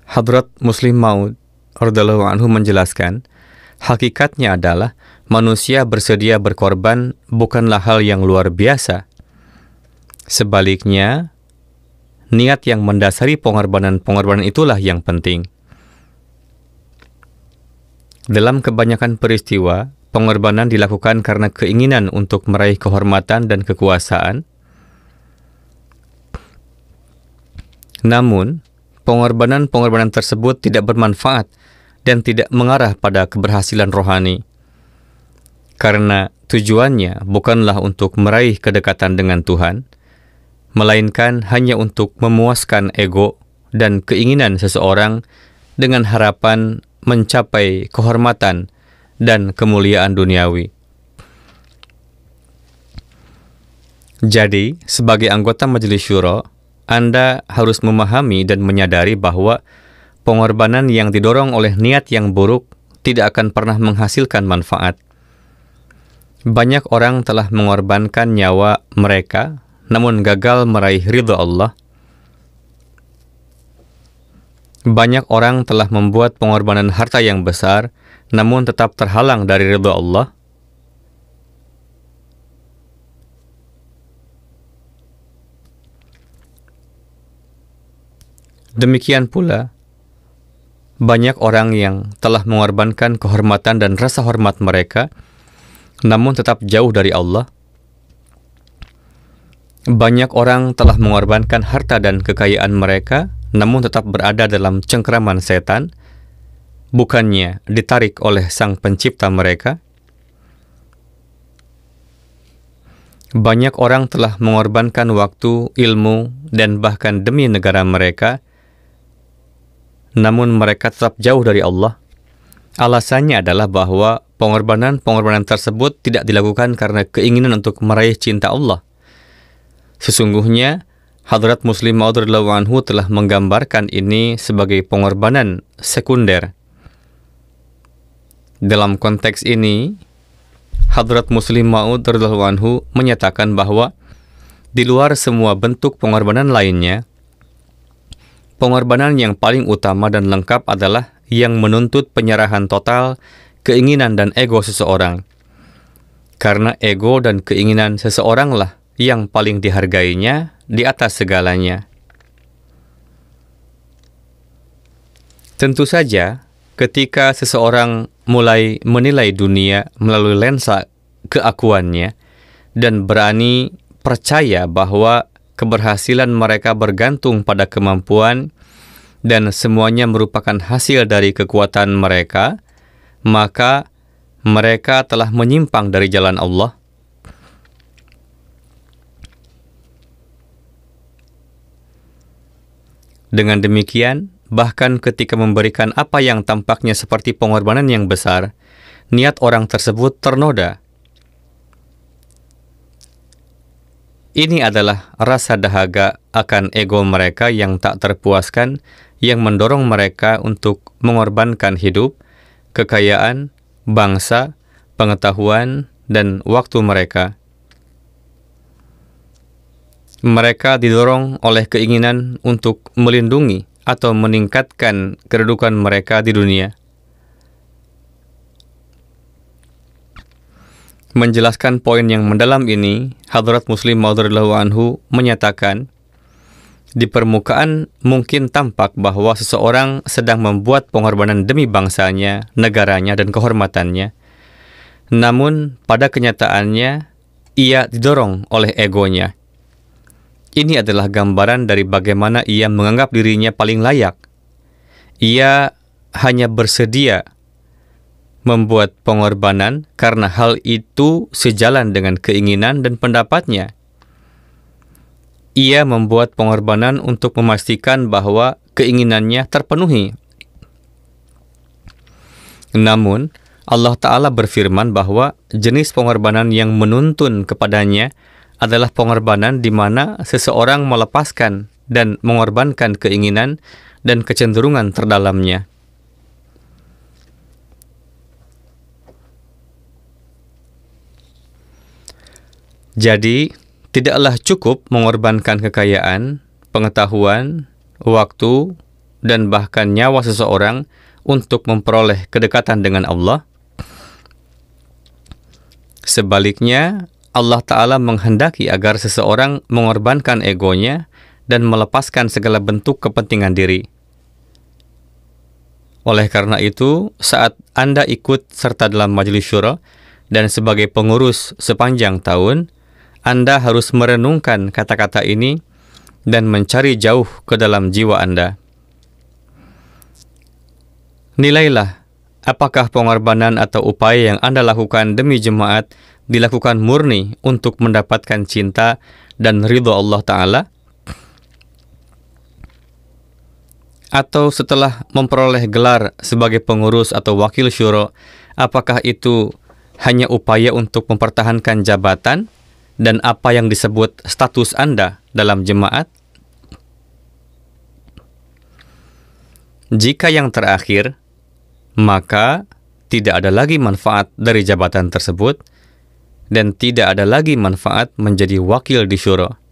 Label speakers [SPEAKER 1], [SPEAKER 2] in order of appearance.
[SPEAKER 1] Hadrat Muslim Maud radhiyallahu anhu menjelaskan, hakikatnya adalah manusia bersedia berkorban bukanlah hal yang luar biasa. Sebaliknya, niat yang mendasari pengorbanan itulah yang penting. Dalam kebanyakan peristiwa, pengorbanan dilakukan karena keinginan untuk meraih kehormatan dan kekuasaan. Namun, pengorbanan tersebut tidak bermanfaat dan tidak mengarah pada keberhasilan rohani. Karena tujuannya bukanlah untuk meraih kedekatan dengan Tuhan, melainkan hanya untuk memuaskan ego dan keinginan seseorang dengan harapan mencapai kehormatan dan kemuliaan duniawi. Jadi, sebagai anggota Majelis Syuro, Anda harus memahami dan menyadari bahwa pengorbanan yang didorong oleh niat yang buruk tidak akan pernah menghasilkan manfaat. Banyak orang telah mengorbankan nyawa mereka, namun gagal meraih ridha Allah. Banyak orang telah membuat pengorbanan harta yang besar, namun tetap terhalang dari ridha Allah. Demikian pula, banyak orang yang telah mengorbankan kehormatan dan rasa hormat mereka, namun tetap jauh dari Allah. Banyak orang telah mengorbankan harta dan kekayaan mereka, namun tetap berada dalam cengkeraman setan, bukannya ditarik oleh Sang Pencipta mereka. Banyak orang telah mengorbankan waktu, ilmu, dan bahkan demi negara mereka, namun mereka tetap jauh dari Allah. Alasannya adalah bahwa pengorbanan tersebut tidak dilakukan karena keinginan untuk meraih cinta Allah. Sesungguhnya, Hadrat Muslim Maud radhiyallahu anhu telah menggambarkan ini sebagai pengorbanan sekunder. Dalam konteks ini, Hadrat Muslim Maud radhiyallahu anhu menyatakan bahwa di luar semua bentuk pengorbanan lainnya, pengorbanan yang paling utama dan lengkap adalah yang menuntut penyerahan total keinginan dan ego seseorang. Karena ego dan keinginan seseoranglah yang paling dihargainya di atas segalanya. Tentu saja, ketika seseorang mulai menilai dunia melalui lensa keakuannya dan berani percaya bahwa keberhasilan mereka bergantung pada kemampuan dan semuanya merupakan hasil dari kekuatan mereka, maka mereka telah menyimpang dari jalan Allah. Dengan demikian, bahkan ketika memberikan apa yang tampaknya seperti pengorbanan yang besar, niat orang tersebut ternoda. Ini adalah rasa dahaga akan ego mereka yang tak terpuaskan, yang mendorong mereka untuk mengorbankan hidup, kekayaan, bangsa, pengetahuan, dan waktu mereka. Mereka didorong oleh keinginan untuk melindungi atau meningkatkan kedudukan mereka di dunia. Menjelaskan poin yang mendalam ini, Hadrat Muslim Maud radhiyallahu anhu menyatakan, di permukaan mungkin tampak bahwa seseorang sedang membuat pengorbanan demi bangsanya, negaranya, dan kehormatannya. Namun, pada kenyataannya, ia didorong oleh egonya. Ini adalah gambaran dari bagaimana ia menganggap dirinya paling layak. Ia hanya bersedia membuat pengorbanan karena hal itu sejalan dengan keinginan dan pendapatnya. Ia membuat pengorbanan untuk memastikan bahwa keinginannya terpenuhi. Namun, Allah Ta'ala berfirman bahwa jenis pengorbanan yang menuntun kepadanya adalah pengorbanan di mana seseorang melepaskan dan mengorbankan keinginan dan kecenderungan terdalamnya. Jadi, tidaklah cukup mengorbankan kekayaan, pengetahuan, waktu, dan bahkan nyawa seseorang untuk memperoleh kedekatan dengan Allah. Sebaliknya, Allah Ta'ala menghendaki agar seseorang mengorbankan egonya dan melepaskan segala bentuk kepentingan diri. Oleh karena itu, saat Anda ikut serta dalam majelis syura dan sebagai pengurus sepanjang tahun, Anda harus merenungkan kata-kata ini dan mencari jauh ke dalam jiwa Anda. Nilailah apakah pengorbanan atau upaya yang Anda lakukan demi jemaat dilakukan murni untuk mendapatkan cinta dan ridho Allah Ta'ala, atau setelah memperoleh gelar sebagai pengurus atau wakil syuro, apakah itu hanya upaya untuk mempertahankan jabatan dan apa yang disebut status Anda dalam jemaat? Jika yang terakhir, maka tidak ada lagi manfaat dari jabatan tersebut dan tidak ada lagi manfaat menjadi wakil di syuro.